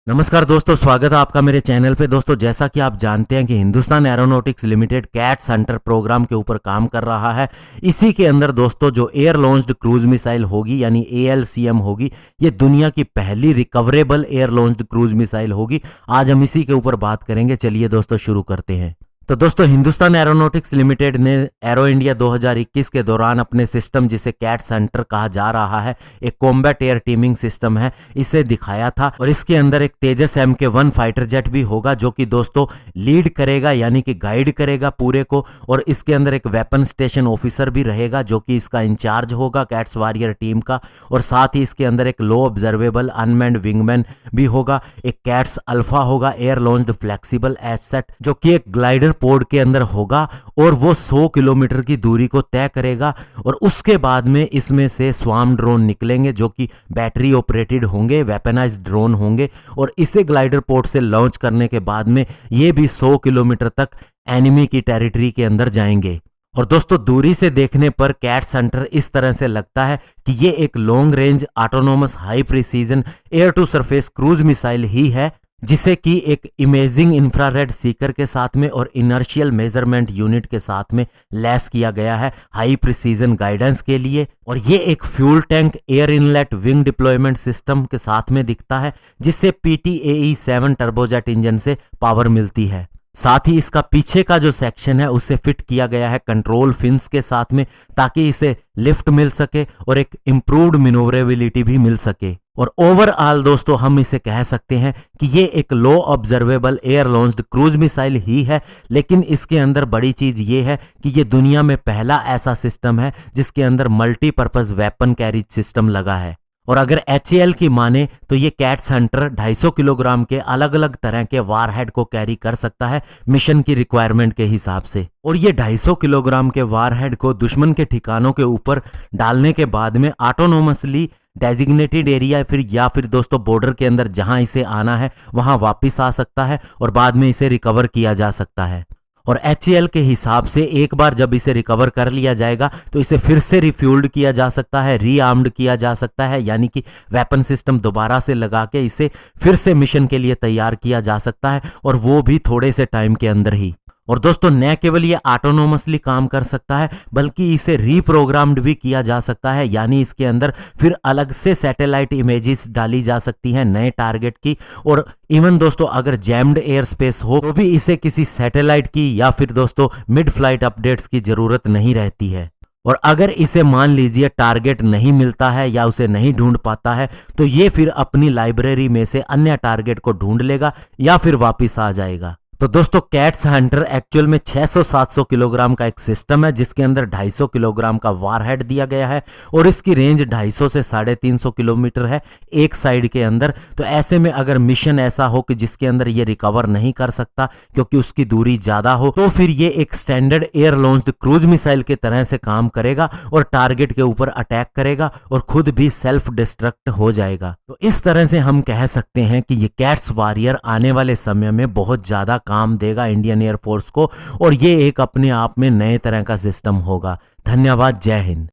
नमस्कार दोस्तों, स्वागत है आपका मेरे चैनल पे। दोस्तों, जैसा कि आप जानते हैं कि Hindustan aeronautics limited CATS hunter program के ऊपर काम कर रहा है। इसी के अंदर दोस्तों जो एयर लॉन्च्ड क्रूज मिसाइल होगी यानी ALCM होगी, ये दुनिया की पहली recoverable air launched cruise missile होगी। आज हम इसी के ऊपर बात करेंगे। चलिए दोस्तों शुरू करते हैं। तो दोस्तों, हिंदुस्तान एरोनॉटिक्स लिमिटेड ने एरो इंडिया 2021 के दौरान अपने सिस्टम, जिसे कैट्स हंटर कहा जा रहा है, एक कॉम्बैट एयर टीमिंग सिस्टम है, इसे दिखाया था। और इसके अंदर एक तेजस MK1 फाइटर जेट भी होगा, जो कि दोस्तों लीड करेगा यानी कि गाइड करेगा पूरे को। और इसके अंदर एक वेपन स्टेशन ऑफिसर भी रहेगा, जो कि इसका इंचार्ज होगा कैट्स वॉरियर टीम का। और साथ ही इसके अंदर एक लो ऑब्जर्वेबल अनमैन्ड विंगमैन भी होगा। एक कैट्स अल्फा होगा, एयर लॉन्च्ड फ्लेक्सिबल एसेट, जो कि एक ग्लाइडर पोड के अंदर होगा और वो 100 किलोमीटर की दूरी को तय करेगा। और उसके बाद में इसमें से स्वार्म ड्रोन निकलेंगे, जो कि बैटरी ऑपरेटेड होंगे, वेपनाइज्ड ड्रोन होंगे। और इसे ग्लाइडर पोड से लॉन्च करने के बाद में ये भी 100 किलोमीटर तक एनिमी की टेरिटरी के अंदर जाएंगे। और दोस्तों, दूरी से देखने पर कैट्स हंटर इस तरह से लगता है कि ये एक long range autonomous high precision air to surface cruise missile ही है, जिसे कि एक इमेजिंग इंफ्रारेड सीकर के साथ में और इनर्शियल मेजरमेंट यूनिट के साथ में लैस किया गया है हाई प्रिसीजन गाइडेंस के लिए। और ये एक fuel tank air inlet wing deployment system के साथ में दिखता है, जिससे PTAE-7 टर्बोजेट इंजन से पावर मिलती है। साथ ही इसका पीछे का जो सेक्शन है उसे फिट किया गया है कंट्रोल फिन्स के साथ में, ताकि इसे लिफ्ट मिल सके और एक इंप्रूव्ड मैन्योवरेबिलिटी भी मिल सके। और ओवरऑल दोस्तों, हम इसे कह सकते हैं कि ये एक low observable air launched cruise missile ही है। लेकिन इसके अंदर बड़ी चीज ये है कि ये दुनिया में पहला ऐसा सिस्टम है जिसके अंदर मल्टीपर्पज वेपन कैरिज सिस्टम लगा है। और अगर HAL की माने तो ये कैट्स हंटर 250 किलोग्राम के अलग अलग तरह के वारहेड को कैरी कर सकता है मिशन की रिक्वायरमेंट के हिसाब से। और ये 250 किलोग्राम के वारहेड को दुश्मन के ठिकानों के ऊपर डालने के बाद में ऑटोनोमसली डेजिग्नेटेड एरिया या फिर दोस्तों बॉर्डर के अंदर जहां इसे आना है वहां वापस आ सकता है और बाद में इसे रिकवर किया जा सकता है। और HAL के हिसाब से एक बार जब इसे रिकवर कर लिया जाएगा तो इसे फिर से रिफ्यूल्ड किया जा सकता है, रीआर्म्ड किया जा सकता है, यानी कि वेपन सिस्टम दोबारा से लगा के इसे फिर से मिशन के लिए तैयार किया जा सकता है, और वो भी थोड़े से टाइम के अंदर ही। और दोस्तों, न केवल ये ऑटोनोमसली काम कर सकता है बल्कि इसे रीप्रोग्राम्ड भी किया जा सकता है, यानी इसके अंदर फिर अलग से सैटेलाइट इमेजेस डाली जा सकती हैं नए टारगेट की। और इवन दोस्तों, अगर जैम्ड एयर स्पेस हो तो भी इसे किसी सैटेलाइट की या फिर दोस्तों मिड फ्लाइट अपडेट्स की जरूरत नहीं रहती है। और अगर इसे मान लीजिए टारगेट नहीं मिलता है या उसे नहीं ढूंढ पाता है, तो ये फिर अपनी लाइब्रेरी में से अन्य टारगेट को ढूंढ लेगा या फिर वापिस आ जाएगा। तो दोस्तों, कैट्स हंटर एक्चुअल में 600-700 किलोग्राम का एक सिस्टम है, जिसके अंदर 250 किलोग्राम का वारहेड दिया गया है। और इसकी रेंज 250 से 350 किलोमीटर है एक साइड के अंदर। तो ऐसे में अगर मिशन ऐसा हो कि जिसके अंदर ये रिकवर नहीं कर सकता क्योंकि उसकी दूरी ज्यादा हो, तो फिर ये एक standard air launched cruise missile के तरह से काम करेगा और टारगेट के ऊपर अटैक करेगा और खुद भी सेल्फ डिस्ट्रक्ट हो जाएगा। तो इस तरह से हम कह सकते हैं कि ये कैट्स वॉरियर आने वाले समय में बहुत ज्यादा काम देगा इंडियन एयरफोर्स को, और ये एक अपने आप में नए तरह का सिस्टम होगा। धन्यवाद। जय हिंद।